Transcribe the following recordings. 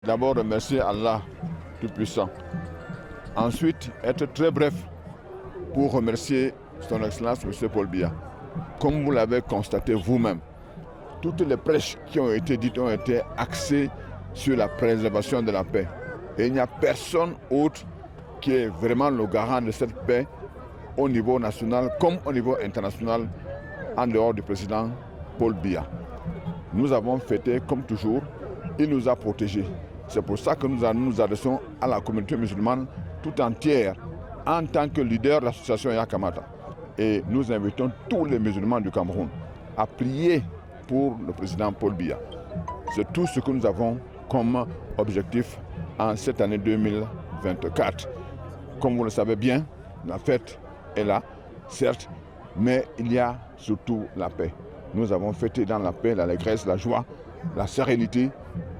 D'abord, remercier Allah Tout-Puissant. Ensuite, être très bref pour remercier Son Excellence M. Paul Biya. Comme vous l'avez constaté vous-même, toutes les prêches qui ont été dites ont été axées sur la préservation de la paix. Et il n'y a personne autre qui est vraiment le garant de cette paix au niveau national comme au niveau international en dehors du président Paul Biya. Nous avons fêté comme toujours, il nous a protégés. C'est pour ça que nous nous adressons à la communauté musulmane tout entière en tant que leader de l'association Yakamata. Et nous invitons tous les musulmans du Cameroun à prier pour le président Paul Biya. C'est tout ce que nous avons comme objectif en cette année 2024. Comme vous le savez bien, la fête est là, certes, mais il y a surtout la paix. Nous avons fêté dans la paix, l'allégresse, la joie, la sérénité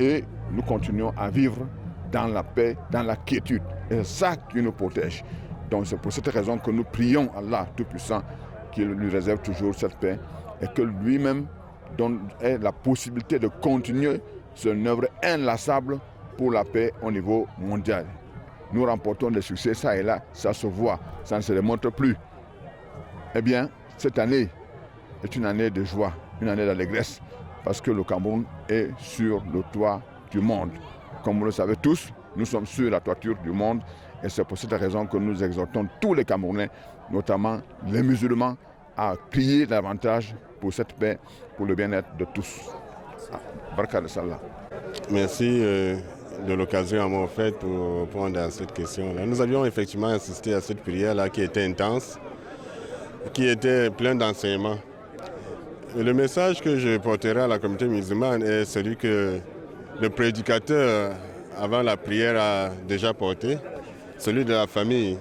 et nous continuons à vivre dans la paix, dans la quiétude. Et c'est ça qui nous protège. Donc c'est pour cette raison que nous prions Allah Tout-Puissant qu'il lui réserve toujours cette paix et que lui-même ait la possibilité de continuer son œuvre inlassable pour la paix au niveau mondial. Nous remportons des succès, ça et là, ça se voit, ça ne se démontre plus. Eh bien, cette année est une année de joie, une année d'allégresse, parce que le Cameroun est sur le toit du monde. Comme vous le savez tous, nous sommes sur la toiture du monde et c'est pour cette raison que nous exhortons tous les Camerounais, notamment les musulmans, à prier davantage pour cette paix, pour le bien-être de tous. Barka de Salah. Merci de l'occasion à moi faite pour répondre à cette question-là. Nous avions effectivement assisté à cette prière-là qui était intense, qui était pleine d'enseignements. Le message que je porterai à la communauté musulmane est celui que le prédicateur, avant la prière, a déjà porté, celui de la famille,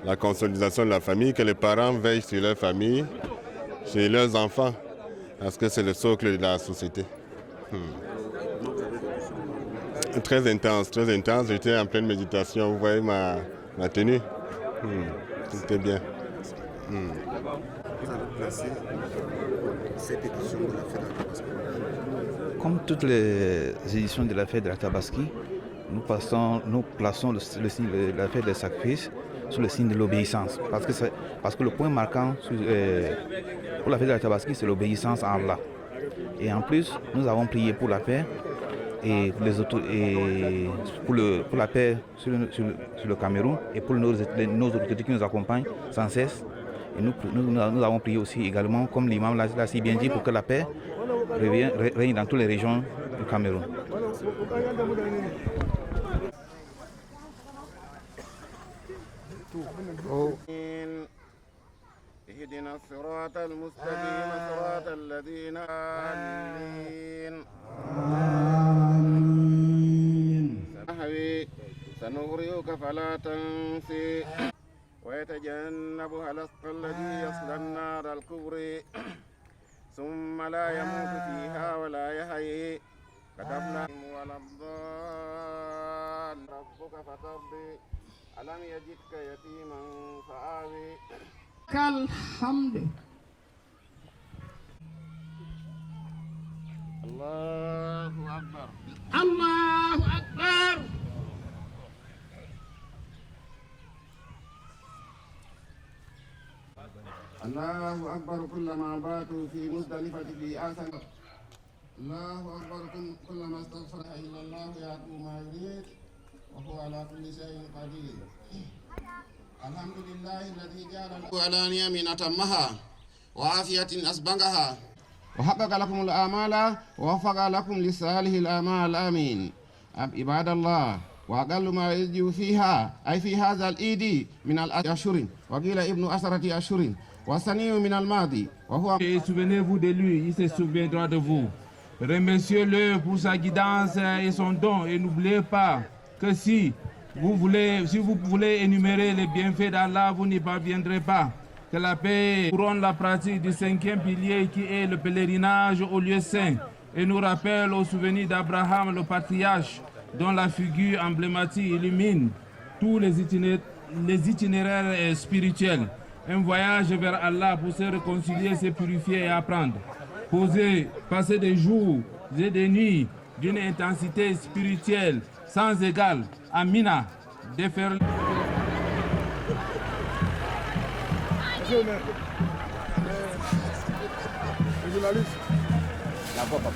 la consolidation de la famille, que les parents veillent sur leur famille, sur leurs enfants, parce que c'est le socle de la société. Très intense, très intense. J'étais en pleine méditation. Vous voyez ma tenue. C'était bien. Vous avez placé cette édition de la fête de la Tabaski. Comme toutes les éditions de la fête de la Tabaski, nous plaçons la fête des sacrifices sous le signe de l'obéissance. Parce que le point marquant pour la fête de la Tabaski, c'est l'obéissance à Allah. Et en plus, nous avons prié pour la paix et pour la paix sur le Cameroun et pour nos autorités qui nous accompagnent sans cesse. Et nous avons prié aussi également, comme l'imam l'a si bien dit, pour que la paix règne dans toutes les régions du Cameroun. اهدنا الصراط المستقيم صراط الذين آمين سنغرئك فلا تنسي ويتجنبها الأشقى الذي يصلى النار الكبرى ثم لا يموت فيها ولا يحيى كتبنا ولا الضال ربك فترضي ألم يجدك يتيما فآوي كالحمد الله أكبر الله أكبر الله أكبر كلما باتوا في مزدلفة في آسن الله أكبر كلما استغفر إلا الله يعطي ما يريد وهو على كل شيء قدير الحمد لله الذي جعل على نعم أتمها وعافية أسبغها وحقق لكم الآمال ووفق لكم لصالح الآمال آمين عباد الله وأقل ما يجي فيها أي في هذا الإيد من الأشهر وقيل ابن أسرة أشهر وسني من الماضي وهو. Et souvenez-vous de lui, il se souviendra de vous. Remerciez-le pour sa guidance et son don et n'oubliez pas que si vous voulez énumérer les bienfaits d'Allah, vous n'y parviendrez pas. Que la paix couronne la pratique du 5e pilier qui est le pèlerinage au lieu saint et nous rappelle au souvenir d'Abraham, le patriarche, dont la figure emblématique illumine tous les itinéraires spirituels. Un voyage vers Allah pour se réconcilier, se purifier et apprendre. Passer des jours et des nuits d'une intensité spirituelle sans égale à Mina, déferlant. Le journaliste. La voix, papa.